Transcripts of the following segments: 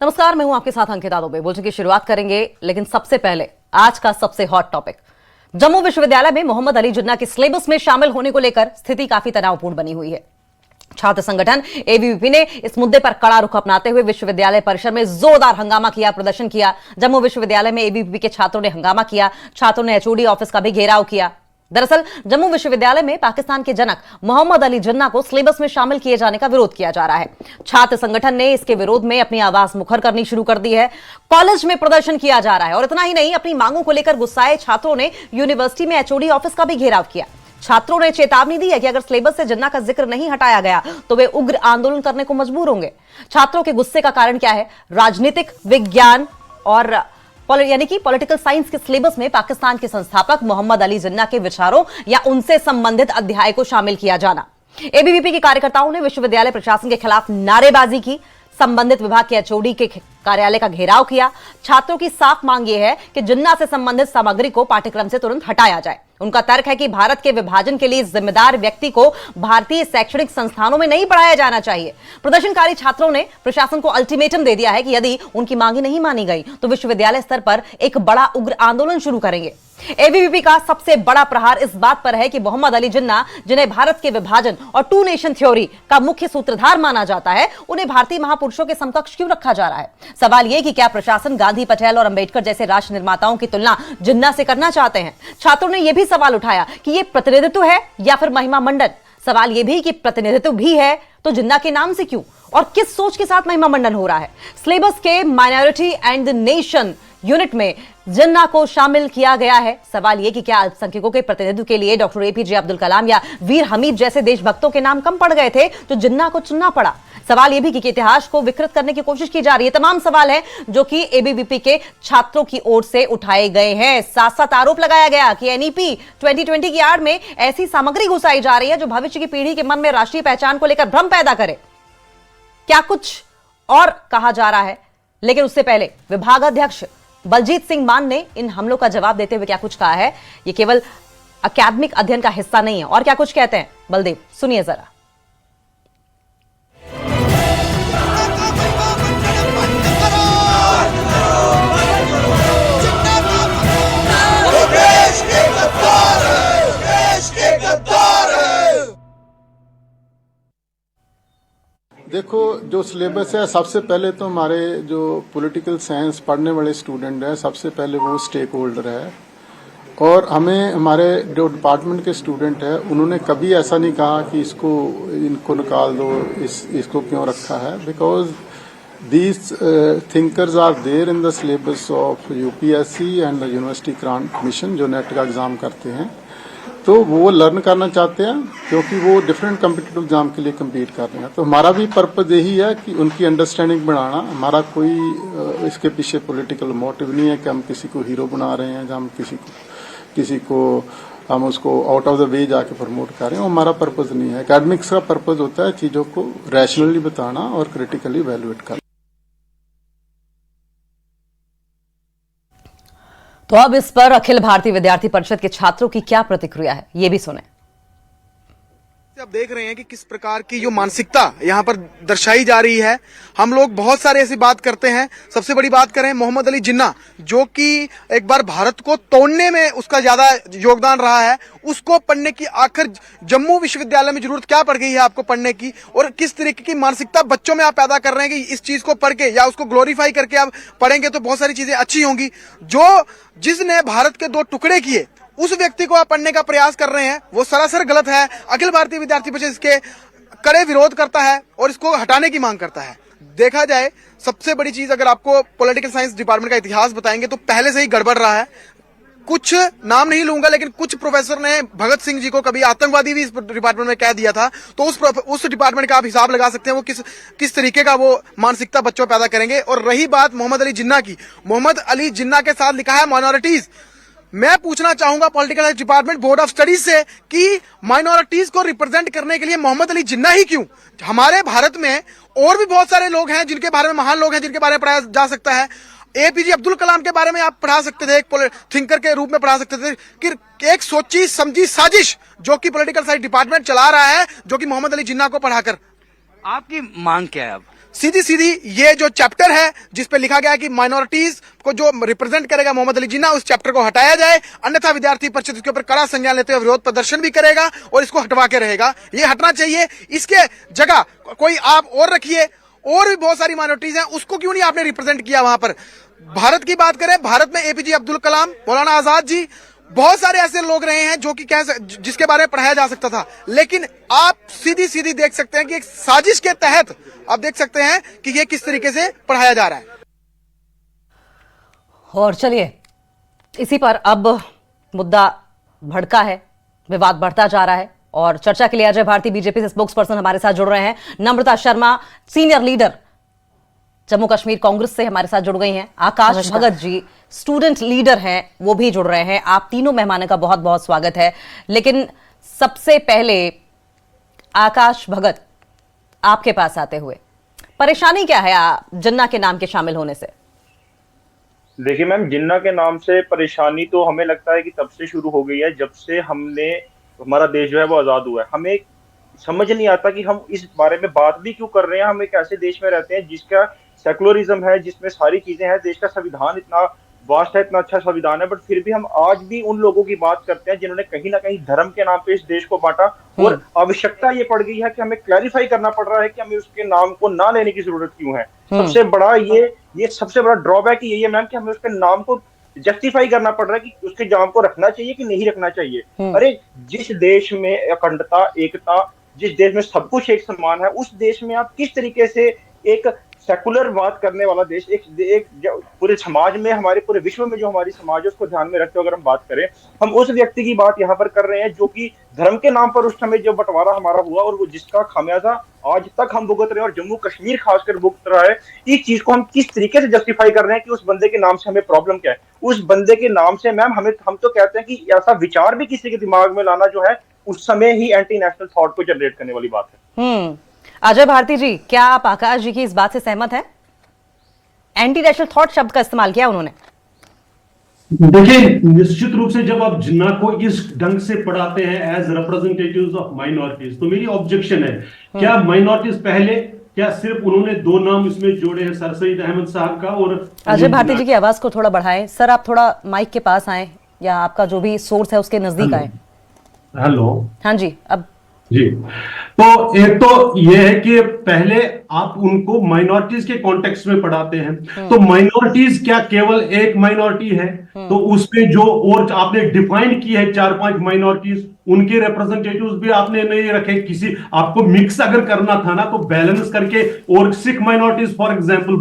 नमस्कार, मैं हूं आपके साथ अंकिता दुबे। बुलेटिन की शुरुआत करेंगे, लेकिन सबसे पहले आज का सबसे हॉट टॉपिक। जम्मू विश्वविद्यालय में मोहम्मद अली जिन्ना के सिलेबस में शामिल होने को लेकर स्थिति काफी तनावपूर्ण बनी हुई है। छात्र संगठन एबीवीपी ने इस मुद्दे पर कड़ा रुख अपनाते हुए विश्वविद्यालय परिसर में जोरदार हंगामा किया, प्रदर्शन किया। जम्मू विश्वविद्यालय में एबीवीपी के छात्रों ने हंगामा किया। छात्रों ने एचओडी ऑफिस का भी घेराव किया। दरअसल जम्मू विश्वविद्यालय में पाकिस्तान के जनक मोहम्मद अली जिन्ना को सिलेबस में शामिल किए जाने का विरोध किया जा रहा है। छात्र संगठन ने इसके विरोध में अपनी आवाज मुखर करनी शुरू कर दी है। कॉलेज में प्रदर्शन किया जा रहा है और इतना ही नहीं, अपनी मांगों को लेकर गुस्साए छात्रों ने यूनिवर्सिटी में एचओडी ऑफिस का भी घेराव किया। छात्रों ने चेतावनी दी है कि अगर सिलेबस से जिन्ना का जिक्र नहीं हटाया गया तो वे उग्र आंदोलन करने को मजबूर होंगे। छात्रों के गुस्से का कारण क्या है? राजनीतिक विज्ञान और यानी कि पॉलिटिकल साइंस के सिलेबस में पाकिस्तान के संस्थापक मोहम्मद अली जिन्ना के विचारों या उनसे संबंधित अध्याय को शामिल किया जाना। एबीवीपी के कार्यकर्ताओं ने विश्वविद्यालय प्रशासन के खिलाफ नारेबाजी की, संबंधित विभाग के एचओडी के कार्यालय का घेराव किया। छात्रों की साफ मांग यह है कि जिन्ना से संबंधित सामग्री को पाठ्यक्रम से तुरंत हटाया जाए। उनका तर्क है कि भारत के विभाजन के लिए जिम्मेदार व्यक्ति को भारतीय शैक्षणिक संस्थानों में नहीं पढ़ाया जाना चाहिए। प्रदर्शनकारी छात्रों ने प्रशासन को अल्टीमेटम दे दिया है कि यदि उनकी मांगे नहीं मानी गई तो विश्वविद्यालय स्तर पर एक बड़ा उग्र आंदोलन शुरू करेंगे। एबीवीपी का सबसे बड़ा प्रहार इस बात पर है कि मोहम्मद अली जिन्ना, जिन्हें भारत के विभाजन और टू नेशन थ्योरी का मुख्य सूत्रधार माना जाता है, उन्हें भारतीय महापुरुषों के समकक्ष क्यों रखा जा रहा है? सवाल यह कि क्या प्रशासन गांधी, पटेल और अंबेडकर जैसे राष्ट्र निर्माताओं की तुलना जिन्ना से करना चाहते हैं? छात्रों ने यह भी सवाल उठाया कि यह प्रतिनिधित्व है या फिर महिमा मंडन। सवाल यह भी कि प्रतिनिधित्व भी है तो जिन्ना के नाम से क्यों और किस सोच के साथ महिमा मंडन हो रहा है? सिलेबस के minority and the nation unit में जिन्ना को शामिल किया गया है। सवाल यह कि क्या अल्पसंख्यकों के प्रतिनिधित्व के लिए डॉक्टर एपीजे अब्दुल कलाम या वीर हमीद जैसे देशभक्तों के नाम कम पड़ गए थे तो जिन्ना को चुनना पड़ा? सवाल यह भी कि इतिहास को विकृत करने की कोशिश की जा रही है। तमाम सवाल हैं जो कि एबीवीपी के छात्रों की ओर से उठाए गए हैं। साथ साथ आरोप लगाया गया कि एनईपी 2020 की आड़ में ऐसी सामग्री घुसाई जा रही है जो भविष्य की पीढ़ी के मन में राष्ट्रीय पहचान को लेकर भ्रम पैदा करे। क्या कुछ और कहा जा रहा है? लेकिन उससे पहले विभागाध्यक्ष बलजीत सिंह मान ने इन हमलों का जवाब देते हुए क्या कुछ कहा है। यह केवल अकादमिक अध्ययन का हिस्सा नहीं है। और क्या कुछ कहते हैं बलदेव, सुनिए जरा। देखो, जो सिलेबस है, सबसे पहले तो हमारे जो पॉलिटिकल साइंस पढ़ने वाले स्टूडेंट हैं, सबसे पहले वो स्टेक होल्डर है। और हमें हमारे जो डिपार्टमेंट के स्टूडेंट है उन्होंने कभी ऐसा नहीं कहा कि इनको निकाल दो, इसको क्यों रखा है। Because these thinkers are there in the syllabus of UPSC and the University Grant Commission, जो नेट का एग्जाम करते हैं। तो वो लर्न करना चाहते हैं क्योंकि वो डिफरेंट कम्पिटिटिव एग्जाम के लिए कम्पीट कर रहे हैं। तो हमारा भी पर्पज यही है कि उनकी अंडरस्टैंडिंग बढ़ाना। हमारा कोई इसके पीछे पॉलिटिकल मोटिव नहीं है कि हम किसी को हीरो बना रहे हैं, हम किसी को हम उसको आउट ऑफ द वे जाके प्रमोट कर रहे हैं। हमारा पर्पज नहीं है। एकेडमिक्स का पर्पज होता है चीजों को रैशनली बताना और क्रिटिकली इवैल्यूएट करना। तो अब इस पर अखिल भारतीय विद्यार्थी परिषद के छात्रों की क्या प्रतिक्रिया है, ये भी सुने। आप देख रहे हैं कि किस प्रकार की जो मानसिकता यहाँ पर दर्शाई जा रही है। हम लोग बहुत सारे ऐसी बात करते हैं। सबसे बड़ी बात करें मोहम्मद अली जिन्ना, जो कि एक बार भारत को तोड़ने में उसका ज्यादा योगदान रहा है, उसको पढ़ने की आखिर जम्मू विश्वविद्यालय में जरूरत क्या पड़ गई है आपको पढ़ने की? और किस तरीके की मानसिकता बच्चों में आप पैदा कर रहे हैं कि इस चीज को पढ़ के या उसको ग्लोरीफाई करके आप पढ़ेंगे तो बहुत सारी चीजें अच्छी होंगी। जिसने भारत के दो टुकड़े किए उस व्यक्ति को आप पढ़ने का प्रयास कर रहे हैं, वो सरासर गलत है। अखिल भारतीय विद्यार्थी परिषद इसके कड़े विरोध करता है और इसको हटाने की मांग करता है। देखा जाए, सबसे बड़ी चीज अगर आपको पॉलिटिकल साइंस डिपार्टमेंट का इतिहास बताएंगे तो पहले से ही गड़बड़ रहा है। कुछ नाम नहीं लूंगा, लेकिन कुछ प्रोफेसर ने भगत सिंह जी को कभी आतंकवादी भी इस डिपार्टमेंट में कह दिया था। तो उस डिपार्टमेंट का आप हिसाब लगा सकते हैं वो किस तरीके का वो मानसिकता बच्चों पैदा करेंगे। और रही बात मोहम्मद अली जिन्ना की, मोहम्मद अली जिन्ना के साथ लिखा है माइनॉरिटीज। मैं पूछना चाहूंगा political science department board of studies से कि माइनॉरिटीज को रिप्रेजेंट करने के लिए मोहम्मद अली जिन्ना ही क्यों? हमारे भारत में और भी बहुत सारे लोग हैं जिनके बारे में, महान लोग हैं जिनके बारे में पढ़ाया जा सकता है। एपीजे अब्दुल कलाम के बारे में आप पढ़ा सकते थे, एक थिंकर के रूप में पढ़ा सकते थे कि एक सोची समझी साजिश जो कि पॉलिटिकल साइंस डिपार्टमेंट चला रहा है, जो कि मोहम्मद अली जिन्ना को पढ़ाकर। आपकी मांग क्या है? अब सीधी सीधी ये जो चैप्टर है जिस पे लिखा गया है कि माइनॉरिटीज को जो रिप्रेजेंट करेगा मोहम्मद अली जिन्ना, उस चैप्टर को हटाया जाए, अन्यथा विद्यार्थी परिषद इसके ऊपर कड़ा संज्ञान लेते हुए विरोध प्रदर्शन भी करेगा और इसको हटवा के रहेगा। ये हटना चाहिए। इसके जगह कोई आप और रखिए, और भी बहुत सारी माइनॉरिटीज हैं, उसको क्यों नहीं आपने रिप्रेजेंट किया वहां पर। भारत की बात करें, भारत में एपीजे अब्दुल कलाम, मौलाना आजाद जी, बहुत सारे ऐसे लोग रहे हैं जो कि जिसके बारे में पढ़ाया जा सकता था, लेकिन आप सीधी सीधी देख सकते हैं कि एक साजिश के तहत आप देख सकते हैं कि ये किस तरीके से पढ़ाया जा रहा है। और चलिए, इसी पर अब मुद्दा भड़का है, विवाद बढ़ता जा रहा है और चर्चा के लिए अजय भारती बीजेपी से स्पोक्स पर्सन हमारे साथ जुड़ रहे हैं। नम्रता शर्मा सीनियर लीडर जम्मू कश्मीर कांग्रेस से हमारे साथ जुड़ गई हैं। आकाश भगत जी स्टूडेंट लीडर हैं, वो भी जुड़ रहे हैं। आप तीनों मेहमानों का बहुत बहुत स्वागत है। लेकिन सबसे पहले आकाश भगत, आपके पास आते हुए, परेशानी क्या है जिन्ना के नाम के शामिल होने से? देखिए मैम, जिन्ना के नाम से परेशानी तो हमें लगता है कि तब से शुरू हो गई है जब से हमारा देश जो है वो आजाद हुआ है। हमें समझ नहीं आता कि हम इस बारे में बात भी क्यों कर रहे हैं। हम एक ऐसे देश में रहते हैं जिसका सेकुलरिज्म है, जिसमें सारी चीजें हैं, देश का संविधान इतना वास्ट है, इतना अच्छा संविधान है, बट फिर भी हम आज भी उन लोगों की बात करते हैं जिन्होंने कहीं ना कहीं धर्म के नाम पे इस देश को बांटा। और आवश्यकता ये पड़ गई है कि हमें क्लैरिफाई करना पड़ रहा है कि हमें उसके नाम को ना लेने की जरूरत क्यों है। सबसे बड़ा ये सबसे बड़ा ड्रॉबैक यही है मैम कि हमें उसके नाम को जस्टिफाई करना पड़ रहा है कि उसके नाम को रखना चाहिए कि नहीं रखना चाहिए। अरे जिस देश में अखंडता, एकता, जिस देश में सब कुछ एक समान है, उस देश में आप किस तरीके से एक सेकुलर बात करने वाला देश, एक पूरे समाज में, हमारे पूरे विश्व में जो हमारी समाज है उसको ध्यान में रखते हुए अगर हम बात करें, हम उस व्यक्ति की बात यहाँ पर कर रहे हैं जो कि धर्म के नाम पर उस समय जो बंटवारा हमारा हुआ और वो जिसका खामियाजा आज तक हम भुगत रहे हैं और जम्मू कश्मीर खासकर भुगत रहा है। इस चीज को हम किस तरीके से जस्टिफाई कर रहे हैं कि उस बंदे के नाम से हमें प्रॉब्लम क्या है। उस बंदे के नाम से मैम हम तो कहते हैं कि ऐसा विचार भी किसी के दिमाग में लाना जो है उस समय ही एंटी नेशनल थॉट को जनरेट करने वाली बात है। अजय भारती जी, क्या आप आकाश जी की इस बात से सहमत हैं? एंटी नेशनल थॉट शब्द का इस्तेमाल किया उन्होंने। देखिए, निश्चित रूप से जब आप जिन्ना को इस ढंग से पढ़ाते हैं एज रिप्रेजेंटेटिव्स ऑफ माइनॉरिटीज, तो मेरी ऑब्जेक्शन है, क्या माइनॉरिटीज पहले, क्या सिर्फ उन्होंने दो नाम इसमें जोड़े हैं, सर सईद अहमद साहब का और अजय भारती जी की आवाज को थोड़ा बढ़ाएं सर, आप थोड़ा माइक के पास आए या आपका जो भी सोर्स है उसके नजदीक आए। हेलो, हाँ जी, अब जी। तो एक तो यह है कि पहले आप उनको माइनॉरिटीज के कॉन्टेक्स्ट में पढ़ाते हैं, तो माइनॉरिटीज क्या केवल एक माइनॉरिटी है? तो उसमें जो और आपने डिफाइन की है 4-5 माइनॉरिटीज, उनके रिप्रेजेंटेटिव्स भी आपने नहीं रखे। किसी आपको मिक्स अगर करना था ना तो बैलेंस करके, और सिख माइनॉरिटीज फॉर एग्जांपल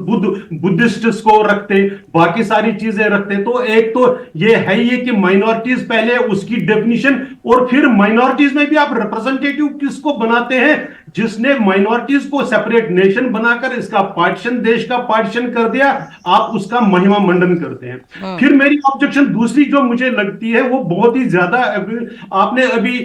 बुद्धिस्ट्स को रखते, बाकी सारी चीजें रखते। तो एक तो ये है ये कि माइनॉरिटीज पहले उसकी डेफिनेशन, और फिर माइनॉरिटीज में भी आप रिप्रेजेंटेटिव किसको बनाते हैं? जिसने माइनॉरिटीज को सेपरेट नेशन बनाकर इसका पार्टीशन, देश का पार्टीशन कर दिया, आप उसका महिमा मंडन करते हैं। फिर मेरी ऑब्जेक्शन दूसरी जो मुझे लगती है वो बहुत ही ज्यादा, आपने अभी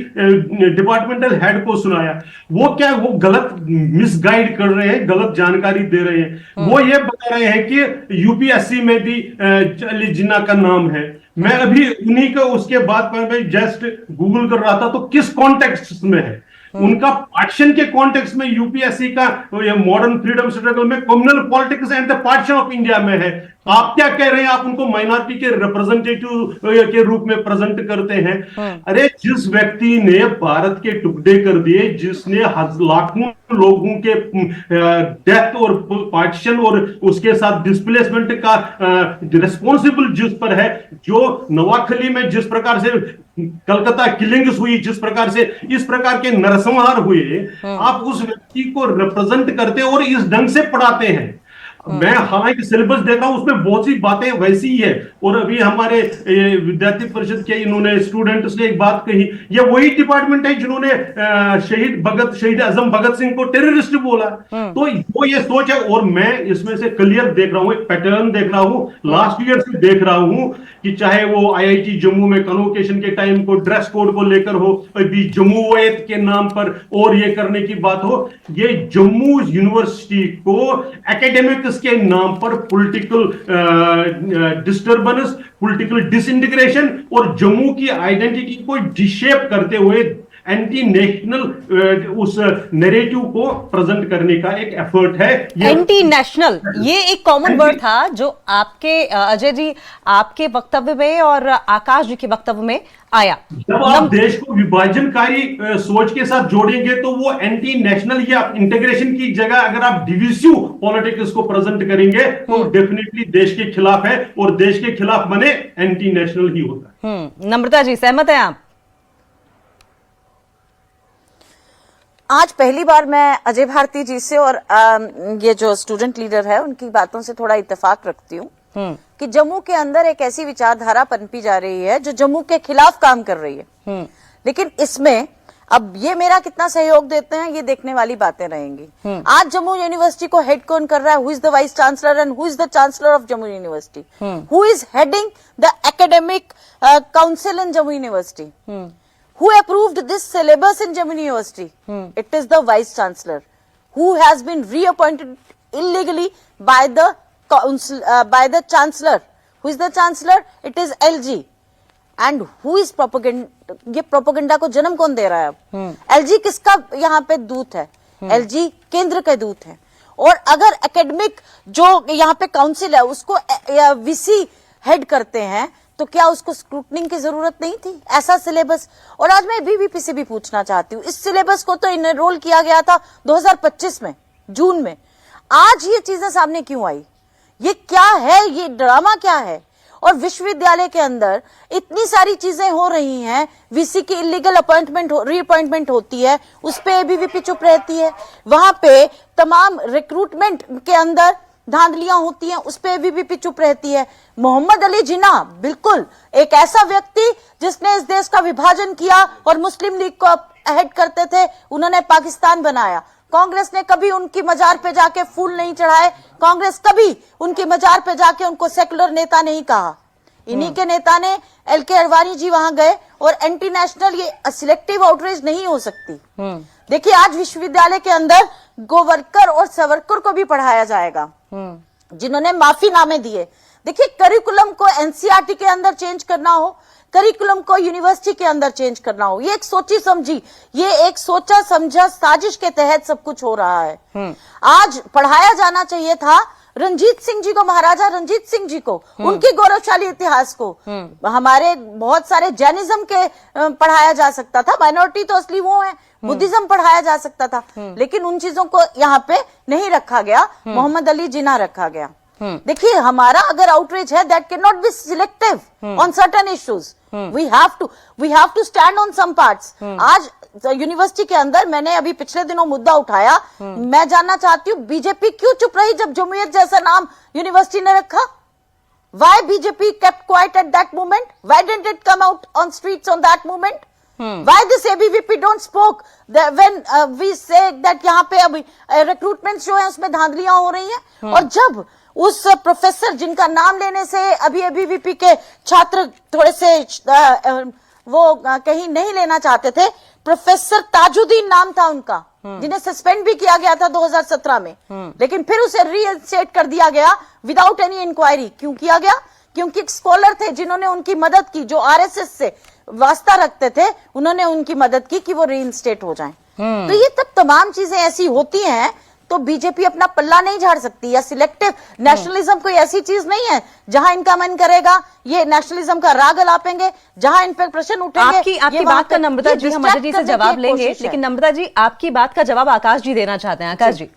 डिपार्टमेंटल हेड को सुनाया, वो क्या, वो गलत मिसगाइड कर रहे हैं, गलत जानकारी दे रहे हैं। वो ये बता रहे हैं कि यूपीएससी में भी अली जिन्ना का नाम है। मैं अभी उन्हीं को उसके बाद मैं जस्ट गूगल कर रहा था, तो किस कॉन्टेक्स्ट में है? उनका पार्टीशन के कॉन्टेक्स्ट में यूपीएससी का मॉडर्न फ्रीडम स्ट्रगल में communal politics and the partition of India में है। आप क्या कह रहे हैं? आप उनको माइनॉरिटी के रिप्रेजेंटेटिव के रूप में प्रेजेंट करते हैं। अरे जिस व्यक्ति ने भारत के टुकड़े कर दिए, जिसने लाखों लोगों के डेथ और पार्टीशन और उसके साथ डिस्प्लेसमेंट का रिस्पॉन्सिबल जिस पर है, जो नवाखली में जिस प्रकार से कलकत्ता किलिंग्स हुई, जिस प्रकार से इस प्रकार के नरसंहार हुए, आप उस व्यक्ति को रिप्रेजेंट करते और इस ढंग से पढ़ाते हैं। मैं हालांकि सिलेबस देखा हूं, उसमें बहुत सी बातें वैसी ही है। और अभी हमारे विद्यार्थी परिषद के इन्होंने स्टूडेंट्स ने एक बात कही, ये वही डिपार्टमेंट है जिन्होंने शहीद आजम भगत सिंह को टेररिस्ट बोला। तो वो ये सोच है, और मैं इसमें से क्लियर देख रहा हूं, एक पैटर्न देख रहा हूं, लास्ट ईयर से देख रहा हूं कि चाहे वो आईआईटी जम्मू में कन्वोकेशन के टाइम को ड्रेस कोड को लेकर हो, अभी जम्मूवैत के नाम पर और ये करने की बात हो, ये जम्मू यूनिवर्सिटी को एकेडमिक के नाम पर पॉलिटिकल डिस्टर्बेंस, पॉलिटिकल डिसइंटीग्रेशन और जम्मू की आइडेंटिटी को डिशेप करते हुए एंटी नेशनल उस नैरेटिव को प्रेजेंट करने का एक एफर्ट है। एंटी नेशनल, ये एक कॉमन वर्ड था जो आपके अजय जी आपके वक्तव्य में और आकाश जी के वक्तव्य में आया। जब आप देश को विभाजनकारी सोच के साथ जोड़ेंगे तो वो एंटी नेशनल या इंटीग्रेशन की जगह अगर आप डिविसिव पॉलिटिक्स को प्रेजेंट करेंगे तो डेफिनेटली देश के खिलाफ है, और देश के खिलाफ बने एंटी नेशनल ही होता है। नम्रता जी, सहमत हैं आप? आज पहली बार मैं अजय भारती जी से और ये जो स्टूडेंट लीडर है उनकी बातों से थोड़ा इत्तेफाक रखती हूँ कि जम्मू के अंदर एक ऐसी विचारधारा पनपी जा रही है जो जम्मू के खिलाफ काम कर रही है। लेकिन इसमें अब ये मेरा कितना सहयोग देते हैं ये देखने वाली बातें रहेंगी। आज जम्मू यूनिवर्सिटी को हेड कौन कर रहा है? Who is the vice chancellor and who is the chancellor of Jammu university? Who is heading the academic council in Jammu university? Who approved this syllabus in Jammu University? It is the Vice Chancellor, who has been reappointed illegally by the council, by the Chancellor. Who is the Chancellor? It is LG. And who is propaganda? ये propaganda को जन्म कौन दे रहा है अब? LG किसका यहाँ पे दूत है? LG केंद्र का दूत है। और अगर एकेडमिक जो यहाँ पे काउंसिल है उसको वीसी हेड करते हैं तो क्या उसको स्क्रूटनिंग की जरूरत नहीं थी? ऐसा सिलेबस। और आज मैं बीवीपी से भी पूछना चाहती हूँ, इस सिलेबस को तो इनरोल किया गया था 2025 में जून में, आज ये चीजें सामने क्यों आई? ये क्या है? ये ड्रामा क्या है? और विश्वविद्यालय के अंदर इतनी सारी चीजें हो रही हैं, वीसी की इलीगल अपॉइंटमेंट रीअपॉइंटमेंट होती है, उस पे एबीवीपी चुप रहती है। वहां पे तमाम रिक्रूटमेंट के अंदर धांधलियां होती हैं, उस पे एबीवीपी चुप रहती है। मोहम्मद अली जिन्ना बिल्कुल एक ऐसा व्यक्ति जिसने इस देश का विभाजन किया और मुस्लिम लीग को हेड करते थे, उन्होंने पाकिस्तान बनाया। कांग्रेस ने कभी उनकी मजार पे जाके फूल नहीं चढ़ाए, कांग्रेस कभी उनकी मजार पे जाके उनको सेकुलर नेता नहीं कहा। इन्हीं के नेता ने एलके अडवाणी जी वहां गए। और एंटी नेशनल ये सिलेक्टिव आउटरीच नहीं हो सकती। देखिए आज विश्वविद्यालय के अंदर गोवरकर और सवरकर को भी पढ़ाया जाएगा जिन्होंने माफीनामे दिए। देखिए करिकुलम को एनसीईआरटी के अंदर चेंज करना हो, करिकुलम को यूनिवर्सिटी के अंदर चेंज करना हो, ये एक सोची समझी, ये एक सोचा समझा साजिश के तहत सब कुछ हो रहा है। आज पढ़ाया जाना चाहिए था रंजीत सिंह जी को, महाराजा रंजीत सिंह जी को, उनके गौरवशाली इतिहास को। हमारे बहुत सारे जैनिज्म के पढ़ाया जा सकता था, माइनॉरिटी तो असली वो है, बुद्धिज्म पढ़ाया जा सकता था, लेकिन उन चीजों को यहाँ पे नहीं रखा गया। मोहम्मद अली जिन्ना रखा गया। देखिए हमारा अगर आउटरीच है that can not be selective on certain issues, we have to stand on some parts. आज यूनिवर्सिटी के अंदर मैंने अभी पिछले दिनों मुद्दा उठाया, मैं जानना चाहती हूँ बीजेपी क्यों चुप रही जब जमहूरियत जैसा नाम यूनिवर्सिटी ने रखा? Why BJP kept quiet at that moment? Why didn't it come out on streets on that moment? Why this ABVP don't spoke when we say that यहाँ पे अभी रिक्रूटमेंट जो है उसमें धांधलियां हो रही हैं? और जब उस प्रोफेसर जिनका नाम लेने से अभी एबीवीपी के छात्र थोड़े से वो कहीं नहीं लेना चाहते थे, प्रोफेसर ताजुद्दीन नाम था उनका, जिन्हें सस्पेंड भी किया गया था 2017 में, लेकिन फिर उसे रीइंस्टेट कर दिया गया विदाउट एनी इंक्वायरी। क्यों किया गया? क्योंकि स्कॉलर थे जिन्होंने उनकी मदद की, जो आरएसएस से वास्ता रखते थे, उन्होंने उनकी मदद की कि वो रीइंस्टेट हो जाएं। तो ये तब तमाम चीजें ऐसी होती हैं तो बीजेपी अपना पल्ला नहीं झाड़ सकती। या सिलेक्टिव नेशनलिज्म कोई ऐसी चीज नहीं है जहां इनका मन करेगा ये नेशनलिज्म का राग अलापेंगे, जहां इन पर प्रश्न उठेंगे। आपकी बात का नम्रता जी हम अजय जी से जवाब लेंगे, लेकिन नम्रता जी आपकी बात का जवाब आकाश जी देना चाहते हैं। आकाश जी।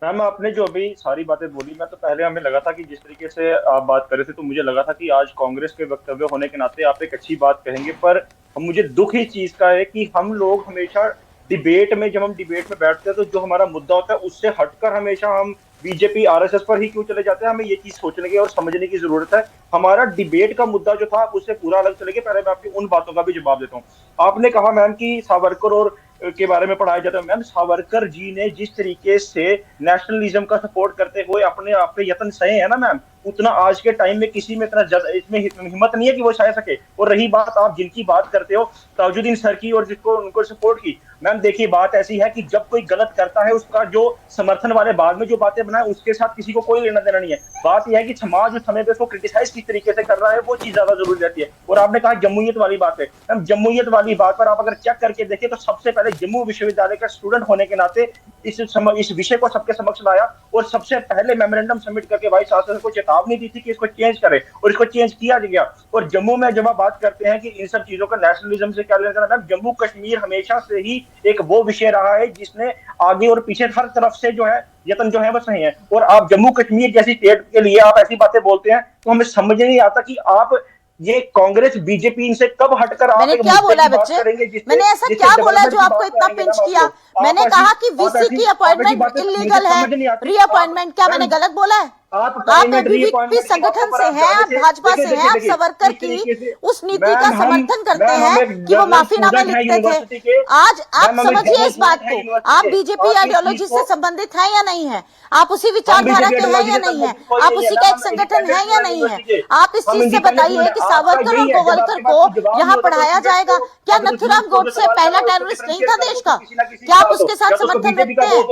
मैम आपने जो अभी सारी बातें बोली, मैं तो पहले हमें लगा था कि जिस तरीके से आप बात कर रहे थे तो मुझे लगा था कि आज कांग्रेस के वक्तव्य होने के नाते आप एक अच्छी बात कहेंगे, पर मुझे दुख इस चीज का है कि हम लोग हमेशा डिबेट में, जब हम डिबेट में बैठते हैं तो जो हमारा मुद्दा होता है उससे हटकर हमेशा हम बीजेपी आरएसएस पर ही क्यों चले जाते हैं। हमें ये चीज सोचने की और समझने की जरूरत है। हमारा डिबेट का मुद्दा जो था आप उससे पूरा अलग चले गए। पहले मैं आपकी उन बातों का भी जवाब देता हूँ। आपने कहा मैम कि सावरकर और के बारे में पढ़ाया जाता है। मैम सावरकर जी ने जिस तरीके से नेशनलिज्म का सपोर्ट करते हुए अपने आप पे यत्न सहे हैं ना मैम, उतना आज के टाइम में किसी में इतना इसमें हिम्मत नहीं है कि वो सह सके। और रही बात आप जिनकी बात करते हो ताजुद्दीन सर की और जिसको उनको सपोर्ट की, मैम देखिए बात ऐसी है कि जब कोई गलत करता है उसका जो समर्थन वाले बाद में जो बातें बनाए उसके साथ किसी को कोई लेना देना नहीं है। बात यह है कि समाज उस समय पे उसको क्रिटिसाइज किस तरीके से कर रहा है वो चीज ज्यादा जरूरी रहती है। और आपने कहा जम्मूयत वाली बात है, मैम जम्मूयत वाली बात पर आप अगर चेक करके देखें तो सबसे पहले जम्मू विश्वविद्यालय का स्टूडेंट होने के नाते इस विषय को सबके समक्ष लाया और सबसे पहले मेमोरेंडम सबमिट करके वाइस चांसलर को चेतावनी दी थी कि इसको चेंज करे और इसको चेंज किया गया। और जम्मू में जब आप बात करते हैं कि इन सब चीजों का नेशनलिज्म से क्या लेना देना, जम्मू कश्मीर हमेशा से ही एक वो विषय रहा है जिसने आगे और पीछे हर तरफ से जो है यत्न जो है वो सही है। और आप जम्मू कश्मीर जैसी स्टेट के लिए आप ऐसी बातें बोलते हैं तो हमें समझ नहीं आता कि आप ये कांग्रेस बीजेपी इनसे कब हटकर मैंने क्या बोला बच्चे, मैंने ऐसा क्या बोला जो आपको इतना पिंच किया? मैंने कहा कि वीसी की अपॉइंटमेंट इलीगल है, रीअपॉइंटमेंट, क्या मैंने गलत बोला है? आप एबीवीपी संगठन से हैं, आप भाजपा से हैं, आप सावरकर की उस नीति का समर्थन करते हैं कि वो माफीनामे लिखते थे। आज आप समझिए इस बात को, आप बीजेपी आइडियोलॉजी से संबंधित हैं या नहीं है? आप उसी विचारधारा के हैं या नहीं है? आप उसी का एक संगठन है या नहीं है? आप इस चीज से बताइए कि सावरकर और गोवलकर को यहाँ पढ़ाया जाएगा। क्या नथुराम गोडसे पहला टेररिस्ट नहीं था देश का? क्या आप उसके साथ समर्थन रखते हैं?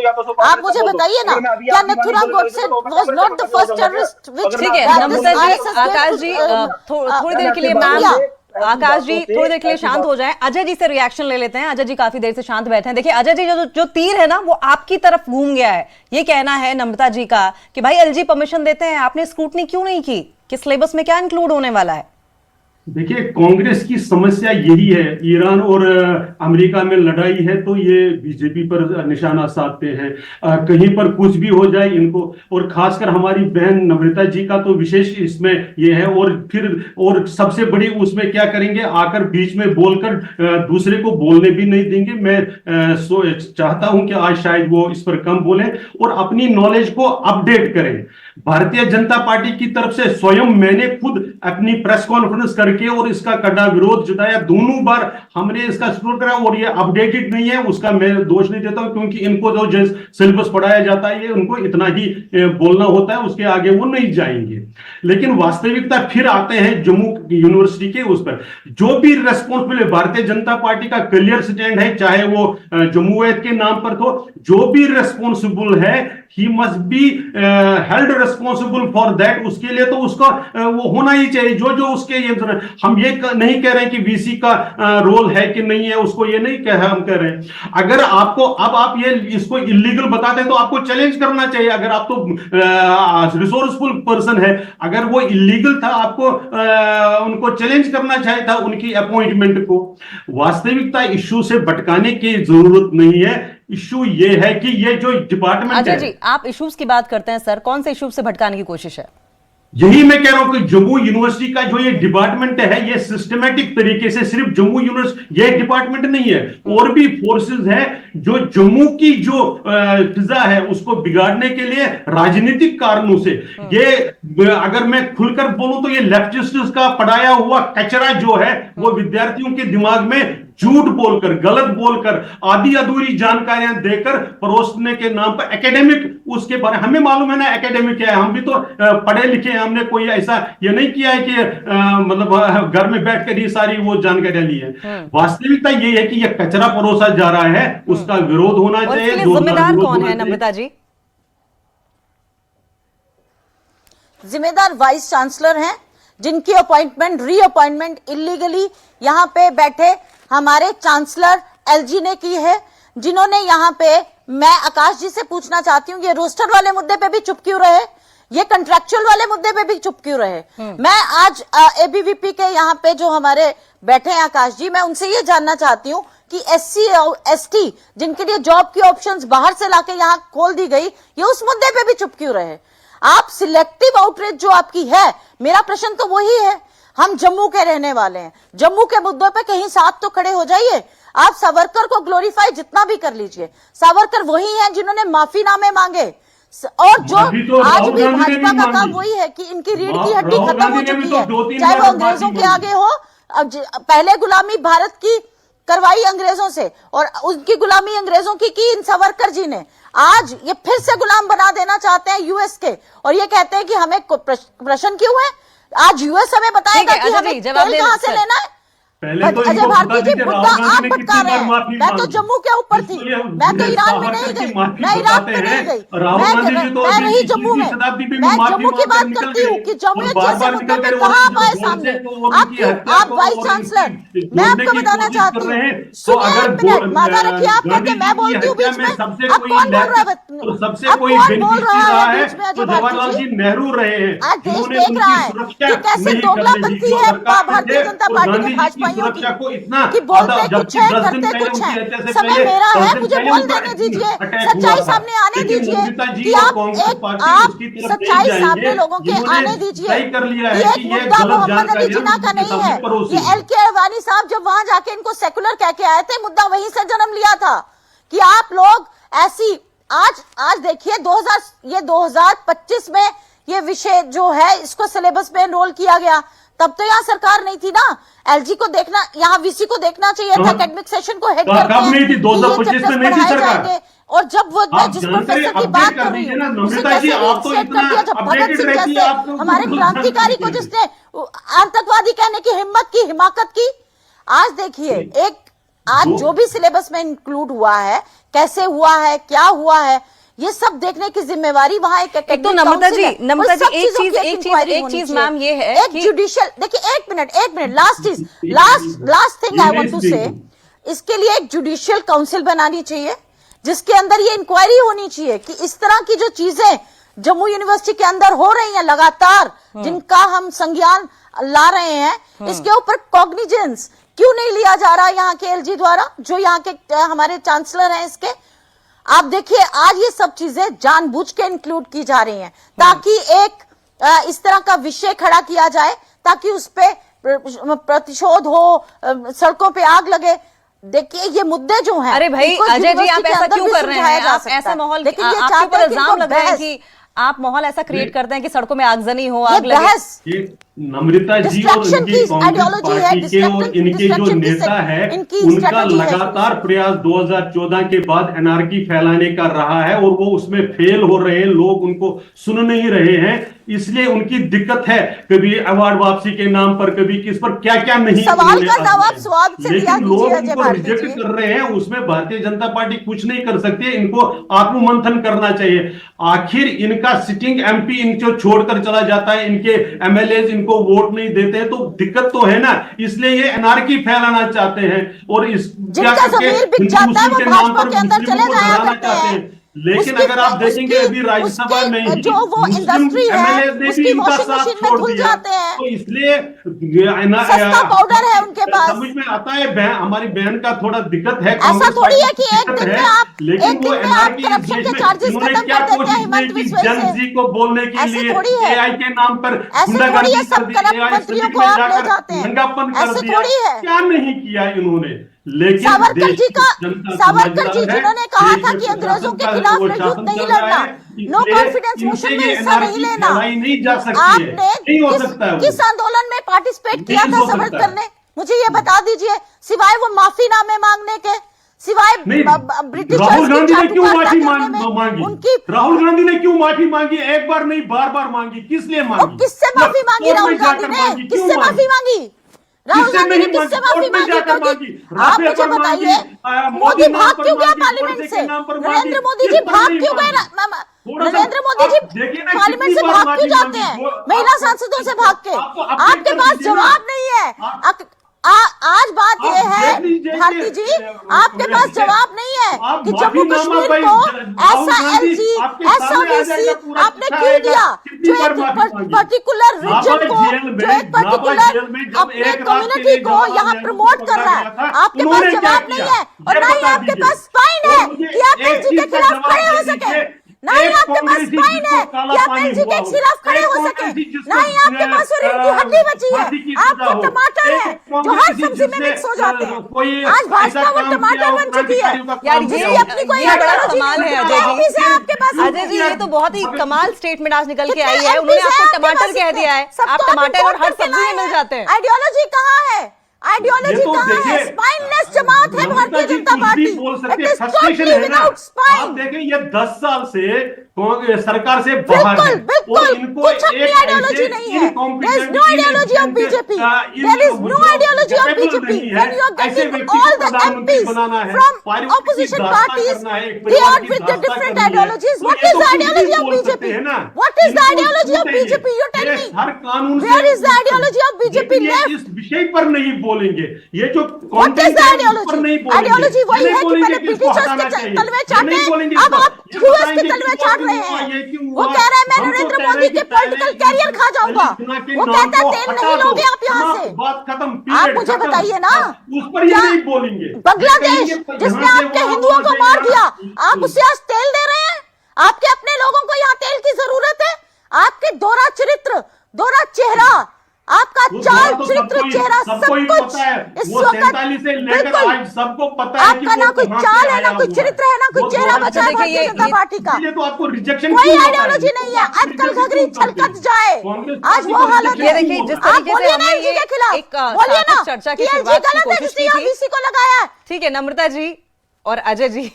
आप मुझे बताइए ना, क्या Nathuram Godse was not the first terrorist which? ठीक है नमस्ते जी, आकाश जी थोड़ी देर के लिए मैम, आकाश जी थोड़ी देर के लिए शांत हो जाएं। अजय जी से रिएक्शन ले लेते हैं। अजय जी काफी देर से शांत बैठे हैं। देखिए अजय जी जो तीर है ना वो आपकी तरफ घूम गया है। ये कहना है नम्रता जी का कि भाई एलजी परमिशन देते हैं, आपने स्क्रूटनी क्यों नहीं की कि सिलेबस में क्या इंक्लूड होने वाला है? देखिए कांग्रेस की समस्या यही है, ईरान और अमेरिका में लड़ाई है तो ये बीजेपी पर निशाना साधते हैं, कहीं पर कुछ भी हो जाए इनको। और खासकर हमारी बहन नम्रता जी का तो विशेष इसमें ये है। और फिर और सबसे बड़ी उसमें क्या करेंगे, आकर बीच में बोलकर दूसरे को बोलने भी नहीं देंगे। मैं चाहता हूं कि आज शायद वो इस पर कम बोले और अपनी नॉलेज को अपडेट करें। भारतीय जनता पार्टी की तरफ से स्वयं मैंने खुद अपनी प्रेस कॉन्फ्रेंस करके और इसका कड़ा विरोध जताया। दोनों बार हमने इसका स्टोर करा और ये अपडेटेड नहीं है, उसका मैं दोष नहीं देता हूं क्योंकि इनको जो सिलेबस पढ़ाया जाता है ये उनको इतना ही बोलना होता है, उसके आगे वो नहीं जाएंगे। लेकिन वास्तविकता फिर आते हैं जम्मू यूनिवर्सिटी के उस पर। जो भी रेस्पॉन्सिबल है, भारतीय जनता पार्टी का क्लियर स्टैंड है, चाहे वो जम्मूयत के नाम पर तो जो भी रेस्पॉन्सिबल है he must be held responsible for that. उसके लिए तो उसका वो होना ही चाहिए जो उसके ये। हम ये नहीं कह रहे हैं कि वीसी का रोल है कि नहीं है, उसको ये नहीं कह हम कह रहे हैं। अगर आपको अब आप ये इसको इलीगल बताते हैं तो आपको चैलेंज करना चाहिए। अगर आप तो रिसोर्सफुल पर्सन है, अगर वो इलीगल था आपको उनको चैलेंज करना चाहिए था उनकी अपॉइंटमेंट को। वास्तविकता इश्यू से भटकाने की जरूरत नहीं है। इश्यू ये है कि ये जो डिपार्टमेंट अजय जी आप इश्यूज की बात करते हैं सर, कौन से इश्यूज से भटकाने की कोशिश है? यही मैं कह रहा हूं कि जम्मू यूनिवर्सिटी का जो ये डिपार्टमेंट है ये सिस्टमैटिक तरीके से सिर्फ जम्मू यूनिवर्सिटी ये डिपार्टमेंट नहीं है, और भी फोर्सेस है जो जम्मू की जो फिजा है उसको बिगाड़ने के लिए राजनीतिक कारणों से ये, अगर मैं खुलकर बोलूं तो ये लेफ्टिस्ट्स का पढ़ाया हुआ कचरा जो है वो विद्यार्थियों के दिमाग में झूठ बोलकर, गलत बोलकर, आधी अधूरी जानकारियां देकर परोसने के नाम पर एकेडमिक उसके बारे हमें मालूम है ना एकेडमिक क्या है, हम भी तो पढ़े लिखे हैं, हमने कोई ऐसा ये नहीं किया है कि मतलब घर में बैठकर ये सारी वो जानकारियां ली है। वास्तविकता ये है कि ये कचरा परोसा जा रहा है, उसका विरोध होना चाहिए। जिम्मेदार कौन है नम्रता जी? जिम्मेदार वाइस चांसलर हैं जिनकी अपॉइंटमेंट रीअपॉइंटमेंट इलीगली यहाँ पे बैठे हमारे चांसलर एलजी ने की है, जिन्होंने यहाँ पे, मैं आकाश जी से पूछना चाहती हूँ, ये रोस्टर वाले मुद्दे पे भी चुप क्यों रहे, ये कंट्रैक्चुअल वाले मुद्दे पे भी चुप क्यों रहे? मैं आज एबीवीपी के यहाँ पे जो हमारे बैठे हैं आकाश जी, मैं उनसे ये जानना चाहती हूँ कि एससी और एसटी जिनके लिए जॉब की ऑप्शंस बाहर से लाके यहाँ खोल दी गई, ये उस मुद्दे पे भी चुप क्यों रहे? आप सिलेक्टिव आउटरीच जो आपकी है, मेरा प्रश्न तो वही है। हम जम्मू के रहने वाले हैं, जम्मू के मुद्दों पे कहीं साथ तो खड़े हो जाइए। आप सावरकर को ग्लोरीफाई जितना भी कर लीजिए, सावरकर वही हैं जिन्होंने माफीनामे मांगे, और जो आज भी भाजपा का काम वही है कि इनकी रीढ़ की हड्डी खत्म हो चुकी है, चाहे वो अंग्रेजों के आगे हो। पहले गुलामी भारत की करवाई अंग्रेजों से और उनकी गुलामी अंग्रेजों की इन सावरकर जी ने। आज ये फिर से गुलाम बना देना चाहते हैं यूएस के, और ये कहते हैं कि हमें प्रश्न क्यों है। आज यूएस हमें बताएगा कि हमें तेल कहां से लेना है। पहले तो अजय भारती जी, मुद्दा आप भटका रहे हैं। मैं तो जम्मू के ऊपर थी, मैं तो ईरान में नहीं गई, मैं इराक में नहीं गई, मैं रही जम्मू में। मैं जम्मू की बात करती हूँ कि जम्मू जैसे मुद्दे में कहाँ आप आए सामने। आप वाइस चांसलर, मैं आपको बताना चाहती हूँ, सुनिए एक मिनट, माता रखिए आप कहते, मैं बोलती हूँ बीच में। अब कौन बोल रहा है? सबसे कोई बेनिफिशियरी रहा है तो जवाहरलाल जी नेहरू रहे हैं। आज देश देख रहा है कि कैसे दोगलापंथी है भारतीय जनता पार्टी के भाजपाइयों की बोलते कुछ है करते कुछ है। समय मेरा है, मुझे बोल देने दीजिए, सच्चाई सामने आने दीजिए कि आप सच्चाई सामने लोगों के आने दीजिए। ये मुद्दा मोहम्मद अली जिन्ना का नहीं है, ये LK अडवाणी साहब जब वहां जाके इनको सेकुलर कह के आए थे, मुद्दा वहीं से जन्म लिया था कि आप लोग ऐसी आज देखिए 2025 में ये विषय जो है इसको सिलेबस में एनरोल किया गया। तब तो यहाँ सरकार नहीं थी ना। LG को देखना, यहाँ VC को देखना चाहिए था, एकेडमिक सेशन को हेड करके। कब नहीं थी? 2025 में नहीं थी सरकार। और जब वो जिस प्रोफेसर की बात कर रही हूँ उसे कैसे रिसेट कर दिया, जब भगत सिंह जैसे हमारे क्रांतिकारी को जिसने आतंकवादी कहने की हिम्मत की, हिमाकत की। आज देखिए आज जो भी सिलेबस में इंक्लूड हुआ है, कैसे हुआ है, क्या हुआ है, ये सब देखने की जिम्मेवारी वहां एक तो नम्रता जी एक चीज मैम ये है एक जुडिशियल, देखिए एक minute last thing I want to say, इसके लिए एक जुडिशियल काउंसिल बनानी चाहिए जिसके अंदर ये इंक्वायरी होनी चाहिए कि इस तरह की जो चीजें जम्मू यूनिवर्सिटी के अंदर हो रही हैं लगातार, जिनका हम संज्ञान ला रहे हैं, इसके ऊपर कॉग्निजेंस क्यों नहीं लिया जा रहा यहाँ के LG द्वारा, जो यहाँ के हमारे चांसलर हैं इसके। आप देखिए आज ये सब चीजें जानबूझ के इंक्लूड की जा रही हैं ताकि एक इस तरह का विषय खड़ा किया जाए, ताकि उस पे प्रतिशोध हो, सड़कों पे आग लगे। देखिए ये मुद्दे जो हैं, अरे भाई अजय जी आप ऐसा क्यों कर रहे हैं? आप ऐसा माहौल, लेकिन ये चाहते हैं इल्जाम लग रहा है कि आप माहौल ऐसा क्रिएट करते हैं कि सड़कों में आगजनी हो, आग लगे। नम्रता जी और उनकी कांग्रेस पार्टी के और इनके जो नेता है उनका लगातार प्रयास 2014 के बाद एनआरकी फैलाने का रहा है और वो उसमें फेल हो रहे हैं, लोग उनको सुन नहीं रहे हैं, इसलिए उनकी दिक्कत है। कभी अवार्ड वापसी के नाम पर, कभी किस पर क्या क्या नहीं, सवाल का जवाब स्वाद से दिया लेकिन लोग उनको रिजेक्ट कर रहे हैं। उसमें भारतीय जनता पार्टी कुछ नहीं कर सकती, इनको आत्ममंथन करना चाहिए। आखिर इनका सिटिंग MP इनको छोड़कर चला जाता है, इनके MLAs इनको वोट नहीं देते हैं, तो दिक्कत तो है ना। इसलिए ये एनआरकी फैलाना चाहते हैं और इस क्या करके हिंदू के नाम पर मुस्लिमों को डराना चाहते हैं। लेकिन अगर आप देखेंगे अभी राज्यसभा में जो वो इंडस्ट्री है उसकी वॉशिंग मशीन में धुल जाते हैं, तो इसलिए सस्ता पाउडर है उनके पास। समझ में आता है हमारी बहन का थोड़ा दिक्कत है। ऐसा थोड़ी है कि एक दिन में आप करप्शन के चार्जेस खत्म कर देते हैं हिमंत बिस्वा से। जनजी को बोलने के लिए AI के नाम पर ऐसे थोड़ी है, सब करप्ट मंत्रियों को आप ले जाते हैं, ऐसे थोड़ी है। क्या नहीं किया इन्होंने। लेकिन सावरकर जी जिन्होंने कहा था कि अंग्रेजों के खिलाफ में युद्ध नहीं लड़ना, नो कॉन्फिडेंस मोशन में हिस्सा नहीं लेना, आपने किस आंदोलन में पार्टिसिपेट किया था सावरकर ने? मुझे ये बता दीजिए, सिवाय वो माफीनामे मांगने के, सिवाय ब्रिटिश राहुल गांधी ने क्यों माफी मांगी? राहुल गांधी ने क्यों माफी मांगी? एक बार नहीं, बार बार मांगी। किस लिए मांगी? किससे माफी मांगी राहुल गांधी ने? किससे माफी मांगी राहुल गांधी ने? किससे माफी मांगी? आप मुझे बताइए, मोदी भाग क्यों गया पार्लियामेंट से? नरेंद्र मोदी जी भाग क्यों गए? नरेंद्र मोदी जी पार्लियामेंट से भाग क्यों जाते हैं? महिला सांसदों से भाग के? आपके पास जवाब नहीं है। आज बात यह है भारती जी, आपके पास जवाब नहीं है कि जम्मू कश्मीर को ऐसा LG, ऐसा VC आपने क्यों दिया, जो एक पर्टिकुलर रीजन को, जो एक पर्टिकुलर अपने कम्युनिटी को यहाँ प्रमोट कर रहा है। आपके पास जवाब नहीं है और ना ही आपके पास स्पाइन है कि आप LG के खिलाफ खड़े हो सके, ना ही आपके पास स्पाइन है कि आप LG के खिलाफ खड़े हो सके, ना ही आपके पास रीढ़ की हड्डी बची है। आपको टमाटर है जो हर सब्जी में मिक्स हो जाते हैं। आज भाजपा वो टमाटर बन चुकी है। यार ये अपनी कोई बड़ा कमाल है अजय जी। आपके पास अजय जी, ये तो बहुत ही कमाल स्टेटमेंट आज निकल के आई है। उन्होंने आपको टमाटर कह दिया है, आप टमाटर और हर सब्जी में मिल जाते हैं। आइडियोलॉजी कहाँ है? आइडियोलॉजी कहाँ है? स्पाइनलेस जमात है Bharatiya Janata party. It is totally without spine. आप देखें ये 10 साल से सरकार से बाहर है बिल्कुल, कुछ अपनी आइडियोलॉजी नहीं है। There is no ideology of BJP. There is no ideology of BJP. When you are getting all the MPs from opposition parties, they are with the different ideologies. What is the ideology of BJP? What is the ideology of BJP? You tell me. हर कानून Where is the ideology of BJP left? इस विषय पर नहीं बोलेंगे, ये जो What is the ideology? Ideology वही है कि पहले ब्रिटिशर्स के तलवे चाटे, अब आप यूएस के तलवे चाट रहे हैं। वो कह रहे हैं मैं नरेंद्र मोदी के पॉलिटिकल कैरियर खा जाऊंगा। वो कहता है तेल नहीं लोगे आप यहाँ से। बात खत्म। आप मुझे बताइए ना, उस पर ये नहीं बोलेंगे। बांग्लादेश जिसने आपके हिंदुओं को मार दिया, आप उसे आज तेल दे रहे हैं? आपके अपने लोगों को यहाँ तेल की जरूरत है? आपके दोहरा चरित्र, दोहरा चेहरा, आपका चाल चरित्र चेहरा सब कुछ इस वक्त बिल्कुल सबको पता है आपका ना कोई चाल है, ना कोई चरित्र है, ना कोई चेहरा बचा है भारतीय जनता पार्टी का। तो आपको रिजेक्शन कोई आइडियोलॉजी नहीं है। अटकल घघरी छलकत जाए, आज वो हालत ये है। देखिए जिस आप तरीके से बोलिए ना हमने एलजी ये के खिलाफ, एक बोलिए ना चर्चा की कि एलजी शुरुआत की गलत है कोशिश जिसने की थी। ओबीसी को लगाया है। ठीक है नम्रता जी और अजय जी,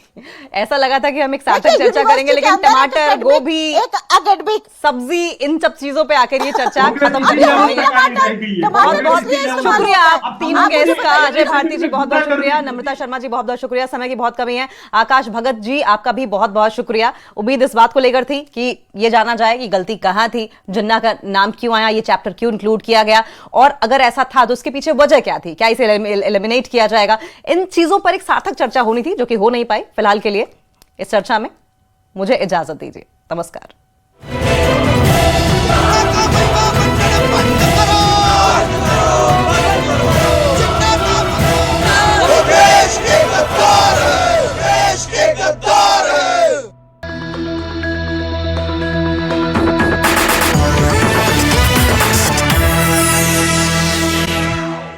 ऐसा लगा था कि हम एक सार्थक चर्चा करेंगे, लेकिन टमाटर, गोभी, एक अकेडमिक सब्जी, इन सब चीजों पे आकर ये चर्चा खत्म अभी हो गई। टमाटर बहुत इसलिए इस्तेमाल शुक्रिया होता है। आप तीनों आप मुझे गेस्ट का। बताइए। अजय भारती जी बहुत बहुत शुक्रिया, नम्रता शर्मा जी बहुत बहुत शुक्रिया, समय की बहुत कमी है। आकाश भगत जी आपका भी बहुत बहुत शुक्रिया। उम्मीद इस बात को लेकर थी कि ये जाना जाए कि गलती कहाँ थी, जिन्ना का नाम क्यों आया, ये चैप्टर क्यों इंक्लूड किया गया, और अगर ऐसा था तो उसके पीछे वजह क्या थी, क्या इसे एलिमिनेट किया जाएगा। इन चीजों पर एक सार्थक चर्चा होनी थी जो कि हो नहीं पाई। फिलहाल के लिए इस चर्चा में मुझे इजाजत दीजिए। नमस्कार।